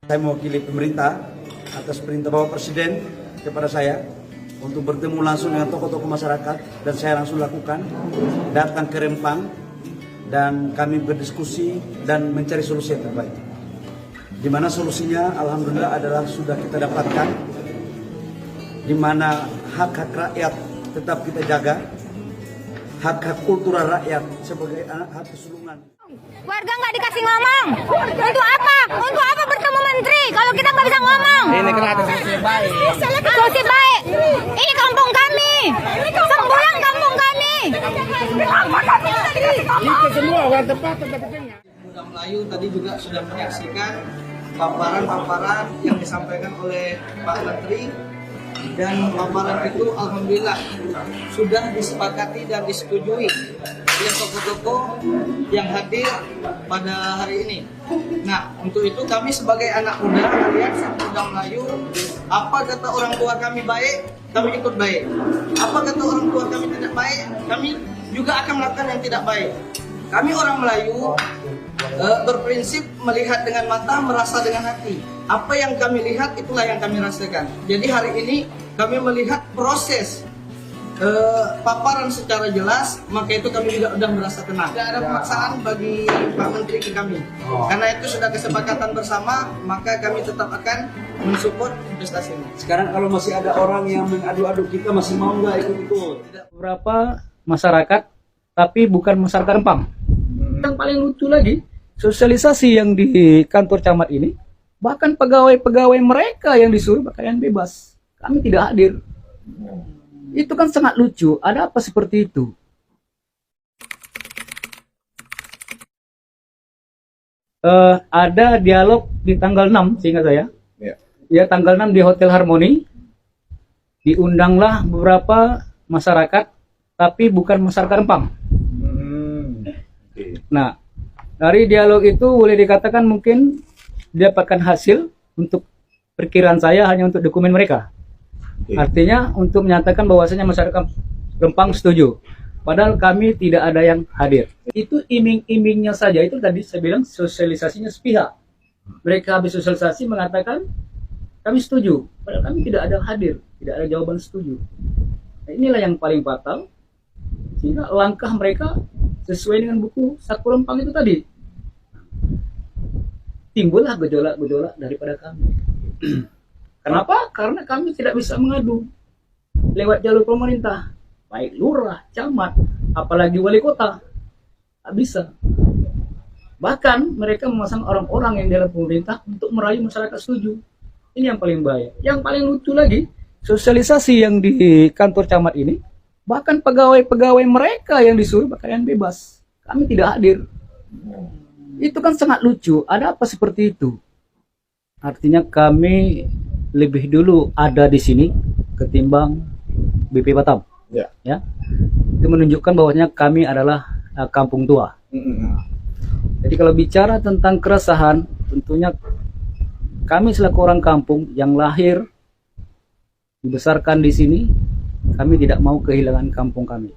Saya mewakili pemerintah atas perintah Bapak Presiden kepada saya untuk bertemu langsung dengan tokoh-tokoh masyarakat, dan saya langsung lakukan datang ke Rempang dan kami berdiskusi dan mencari solusi yang terbaik. Di mana solusinya alhamdulillah adalah sudah kita dapatkan, di mana hak-hak rakyat tetap kita jaga, hak-hak kultural rakyat sebagai anak hak kesulungan. Warga nggak dikasih ngomong. Untuk apa? Untuk apa bertemu menteri kalau kita nggak bisa ngomong? Ini kan ada solusi baik. Solusi baik. Ini kampung kami. Sembulang kampung kami. Itu semua orang tempat tempatnya. Muda Melayu tadi juga sudah menyaksikan paparan-paparan yang disampaikan oleh Pak Menteri, dan paparan itu alhamdulillah sudah disepakati dan disetujui oleh tokoh-tokoh yang hadir pada hari ini. Nah, untuk itu kami sebagai anak muda Aliansi Muda Melayu, apa kata orang tua kami baik, kami ikut baik. Apa kata orang tua kami tidak baik, kami juga akan melakukan yang tidak baik. Kami orang Melayu berprinsip melihat dengan mata, merasa dengan hati. Apa yang kami lihat itulah yang kami rasakan. Jadi hari ini kami melihat proses paparan secara jelas, maka itu kami juga sudah merasa tenang. Tidak ada pemaksaan bagi Pak Menteri ke kami. Karena itu sudah kesepakatan bersama, maka kami tetap akan mensupport investasi ini. Sekarang kalau masih ada orang yang mengadu-adu, kita masih mau nggak ikut-ikut? Beberapa masyarakat, tapi bukan masyarakat Rempang. Yang paling lucu lagi, sosialisasi yang di kantor camat ini, bahkan pegawai-pegawai mereka yang disuruh pakaian bebas, kami tidak hadir. Itu kan sangat lucu. Ada apa seperti itu? Ada dialog di tanggal 6, seingat saya. Ya, tanggal 6 di Hotel Harmoni. Diundanglah beberapa masyarakat, tapi bukan masyarakat Rempang. Nah, dari dialog itu boleh dikatakan mungkin didapatkan hasil untuk perkiraan saya hanya untuk dokumen mereka. Artinya untuk menyatakan bahwasanya masyarakat Rempang setuju. Padahal kami tidak ada yang hadir. Itu iming-imingnya saja. Itu tadi saya bilang sosialisasinya sepihak. Mereka habis sosialisasi mengatakan kami setuju. Padahal kami tidak ada hadir. Tidak ada jawaban setuju. Nah, inilah yang paling fatal. Sehingga langkah mereka sesuai dengan buku Saku Rempang itu tadi. Timbullah gejolak-gejolak daripada kami. Kenapa? Karena kami tidak bisa mengadu lewat jalur pemerintah, baik lurah, camat, apalagi wali kota. Tak bisa. Bahkan mereka memasang orang-orang yang di dalam pemerintah untuk merayu masyarakat setuju. Ini yang paling bahaya. Yang paling lucu lagi, sosialisasi yang di kantor camat ini, bahkan pegawai-pegawai mereka yang disuruh pakaian bebas, kami tidak hadir. Itu kan sangat lucu. Ada apa seperti itu? Artinya kami lebih dulu ada di sini ketimbang BP Batam. Ya. Itu menunjukkan bahwasanya kami adalah kampung tua. Jadi kalau bicara tentang keresahan, tentunya kami selaku orang kampung yang lahir dibesarkan di sini, kami tidak mau kehilangan kampung kami.